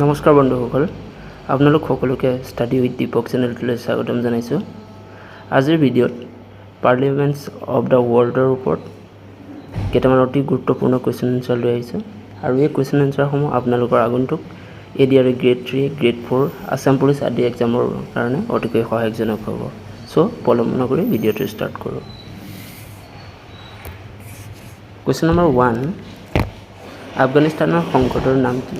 নমস্কাৰ বন্ধুসকল, আপোনালোক সকলোকে ষ্টাডি উইথ দীপক চেনেলটোলৈ স্বাগতম জনাইছোঁ। আজিৰ ভিডিঅ'ত পাৰ্লিয়ামেণ্টছ অফ দ্য ৱৰ্ল্ডৰ ওপৰত কেইটামান অতি গুৰুত্বপূৰ্ণ কুৱেশ্যন এনচাৰ লৈ আহিছোঁ আৰু এই কুৱেশ্যন এনচাৰসমূহ আপোনালোকৰ আগন্তুক ADR grade 3, grade 4, Assam police আদি এক্সামৰ কাৰণে অতিকৈ সহায়কজনক হ'ব। চ' পলম নকৰি ভিডিঅ'টো ষ্টাৰ্ট কৰোঁ। কুৱেশ্যন নম্বৰ 1, আফগানিস্তানৰ সংসদৰ নাম কি?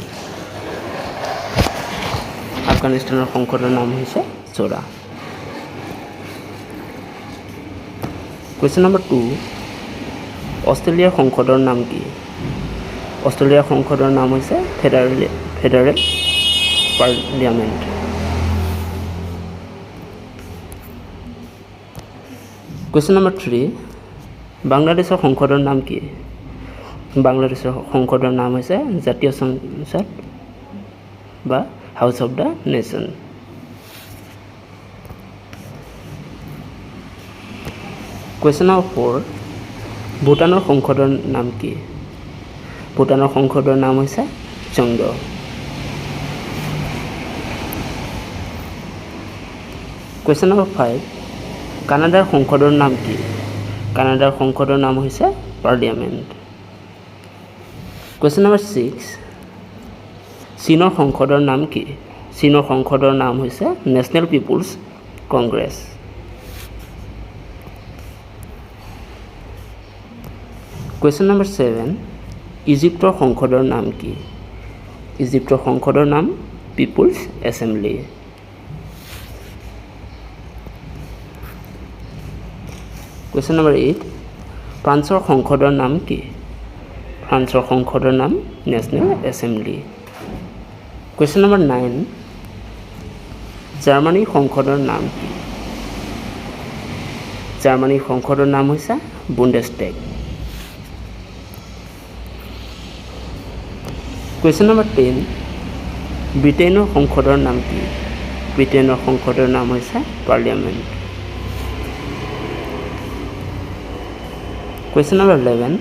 আফগানিস্তানৰ সংসদৰ নাম হৈছে চোৰা। কুৱেশ্যন নম্বৰ 2, অষ্ট্ৰেলিয়াৰ সংসদৰ নাম কি? অষ্ট্ৰেলিয়াৰ সংসদৰ নাম হৈছে ফেডাৰেল পাৰ্লিয়ামেণ্ট। কুৱেশ্যন নম্বৰ 3, বাংলাদেশৰ সংসদৰ নাম কি? বাংলাদেশৰ সংসদৰ নাম হৈছে জাতীয় সংসদ বা house of the nation. Question number 4, ভূটানৰ সংসদৰ নাম কি? ভূটানৰ সংসদৰ নাম হৈছে চংগ। কুৱেশ্যন নম্বৰ 5, কানাডাৰ সংসদৰ নাম কি? কানাডাৰ সংসদৰ নাম হৈছে পাৰ্লিয়ামেণ্ট। কুৱেশ্যন নম্বৰ 6, চীনৰ সংসদৰ নাম কি? চীনৰ সংসদৰ নাম হৈছে National People's Congress. Question number 7, ইজিপ্তৰ সংসদৰ নাম কি? ইজিপ্তৰ সংসদৰ নাম পিপুলছ এছেম্বলি। কুৱেশ্যন নম্বৰ 8, ফ্ৰান্সৰ সংসদৰ নাম কি? ফ্ৰান্সৰ সংসদৰ নাম নেশ্যনেল এছেম্বলি। কুৱেশ্যন নম্বৰ 9, জাৰ্মানীৰ সংসদৰ নাম কি? জাৰ্মানীৰ সংসদৰ নাম হৈছে বুণ্ডেষ্টেগ। কুৱেশ্যন নম্বৰ 10, ব্ৰিটেইনৰ সংসদৰ নাম কি? ব্ৰিটেইনৰ সংসদৰ নাম হৈছে পাৰ্লিয়ামেণ্ট। কুৱেশ্যন নম্বৰ 11,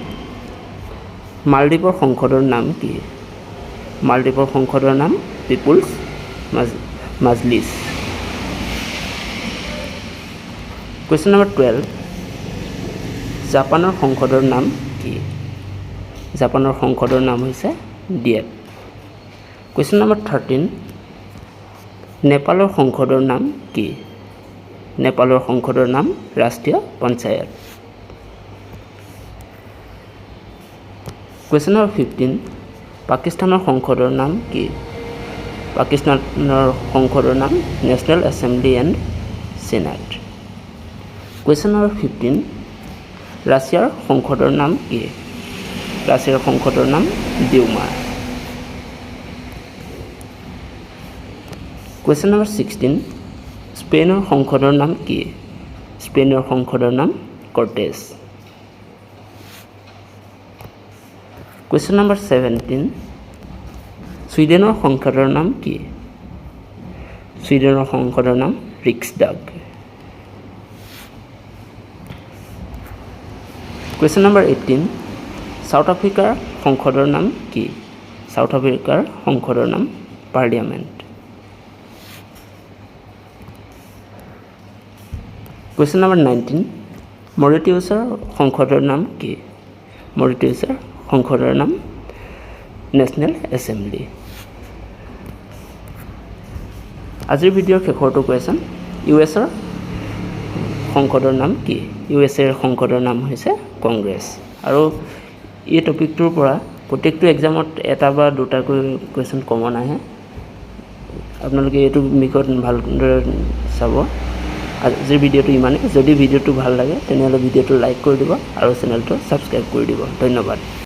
মালদ্বীপৰ সংসদৰ নাম কি? মালদ্বীপৰ সংসদৰ নাম পিপুলছ মাজলিছ। কুৱেশ্যন নম্বৰ 12, জাপানৰ সংসদৰ নাম কি? জাপানৰ সংসদৰ নাম হৈছে ডিয়েট। কুৱেশ্যন নম্বৰ 13, নেপালৰ সংসদৰ নাম কি? নেপালৰ সংসদৰ নাম ৰাষ্ট্ৰীয় পঞ্চায়ত। কুৱেশ্যন নম্বৰ 15, পাকিস্তানৰ সংসদৰ নাম কি? পাকিস্তানৰ সংসদৰ নাম national assembly and Senate. Question number 16, ৰাছিয়াৰ সংসদৰ নাম কি? ৰাছিয়াৰ সংসদৰ নাম ডিউমা। কুৱেশ্যন নম্বৰ 16, স্পেইনৰ সংসদৰ নাম কি? স্পেইনৰ সংসদৰ নাম কৰ্টেছ। কুৱেশ্যন নম্বৰ 17, ছুইডেনৰ সংসদৰ নাম কি? ছুইডেনৰ সংসদৰ নাম ৰিক্সডাগ। কুৱেশ্যন নম্বৰ 18, চাউথ আফ্ৰিকাৰ সংসদৰ নাম কি? চাউথ আফ্ৰিকাৰ সংসদৰ নাম পাৰ্লিয়ামেণ্ট। কুৱেশ্যন নম্বৰ 19, মৰিটিউছৰ সংসদৰ নাম কি? মৰিটিউছৰ সংসদৰ নাম নেশ্যনেল এছেম্বলি। আজিৰ ভিডিঅ'ৰ শেষৰটো কুৱেশ্যন, USA সংসদৰ নাম কি? USA সংসদৰ নাম হৈছে কংগ্ৰেছ। আৰু এই টপিকটোৰ পৰা প্ৰত্যেকটো এক্সামত এটা বা দুটাকৈ কুৱেশ্যন কমন আহে। আপোনালোকে এইটো বিষয়ত ভালদৰে চাব। আজিৰ ভিডিঅ'টো ইমানেই। যদি ভিডিঅ'টো ভাল লাগে তেনেহ'লে ভিডিঅ'টো লাইক কৰি দিব আৰু চেনেলটো ছাবস্ক্ৰাইব কৰি দিব। ধন্যবাদ।